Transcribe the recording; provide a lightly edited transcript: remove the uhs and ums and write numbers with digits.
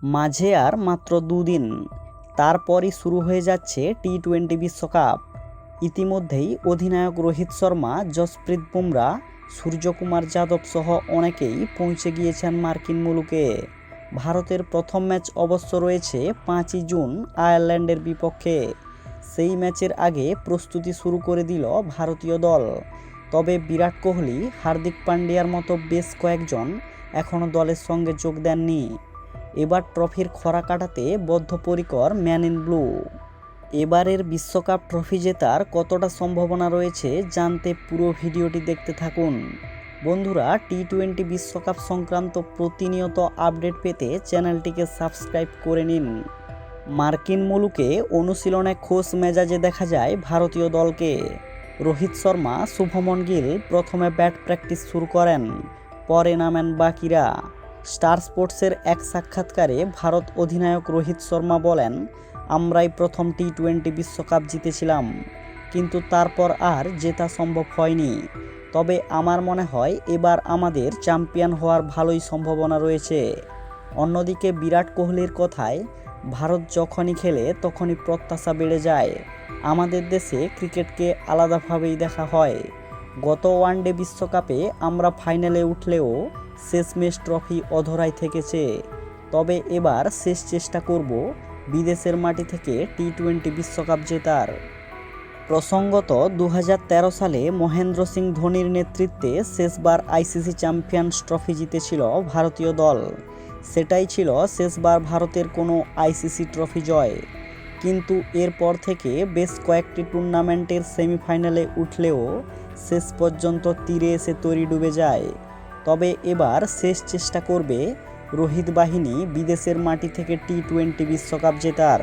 মাঝে আর মাত্র দুদিন, তারপরই শুরু হয়ে যাচ্ছে টি-20 বিশ্বকাপ। ইতিমধ্যেই অধিনায়ক রোহিত শর্মা, জসপ্রীত বুমরা, সূর্যকুমার যাদব সহ অনেকেই পৌঁছে গিয়েছেন মার্কিন মুলুকে। ভারতের প্রথম ম্যাচ অবশ্য রয়েছে 5ই জুন আয়ারল্যান্ডের বিপক্ষে। সেই ম্যাচের আগে প্রস্তুতি শুরু করে দিল ভারতীয় দল। তবে বিরাট কোহলি, হার্দিক পান্ডিয়ার মতো বেশ কয়েকজন এখনও দলের সঙ্গে যোগ দেননি। এবার ট্রফির খরা কাটাতে বদ্ধপরিকর ম্যান ইন ব্লু। এবারের বিশ্বকাপ ট্রফি জেতার কতটা সম্ভাবনা রয়েছে জানতে পুরো ভিডিওটি দেখতে থাকুন। বন্ধুরা, টি-20 বিশ্বকাপ সংক্রান্ত প্রতিনিয়ত আপডেট পেতে চ্যানেলটিকে সাবস্ক্রাইব করে নিন। মার্কিন মুলুকে অনুশীলনে খোশ মেজাজে দেখা যায় ভারতীয় দলকে। রোহিত শর্মা, শুভমন গিল প্রথমে ব্যাট প্র্যাকটিস শুরু করেন, পরে নামেন বাকিরা। স্টার স্পোর্টসের এক সাক্ষাৎকারে ভারত অধিনায়ক রোহিত শর্মা বলেন, আমরাই প্রথম টি-20 বিশ্বকাপ জিতেছিলাম, কিন্তু তারপর আর জেতা সম্ভব হয়নি। তবে আমার মনে হয় এবার আমাদের চ্যাম্পিয়ন হওয়ার ভালোই সম্ভাবনা রয়েছে। অন্যদিকে বিরাট কোহলির কথায়, ভারত যখনই খেলে তখনই প্রত্যাশা বেড়ে যায়। আমাদের দেশে ক্রিকেটকে আলাদাভাবেই দেখা হয়। গত ওয়ানডে বিশ্বকাপে আমরা ফাইনালে উঠলেও শেষমেশ ট্রফি অধরাই থেকেছে। তবে এবার শেষ চেষ্টা করব বিদেশের মাটি থেকে টি-20 বিশ্বকাপ জেতার। প্রসঙ্গত 2013 সালে মহেন্দ্র সিং ধোনির নেতৃত্বে শেষবার আইসিসি চ্যাম্পিয়ন্স ট্রফি জিতেছিল ভারতীয় দল। সেটাই ছিল শেষবার ভারতের কোনো আইসিসি ট্রফি জয়। কিন্তু এরপর থেকে বেশ কয়েকটি টুর্নামেন্টের সেমিফাইনালে উঠলেও শেষ পর্যন্ত তীরে এসে তরি ডুবে যায়। তবে এবার শেষ চেষ্টা করবে রোহিত বাহিনী বিদেশের মাটি থেকে টি-20 বিশ্বকাপ জেতার।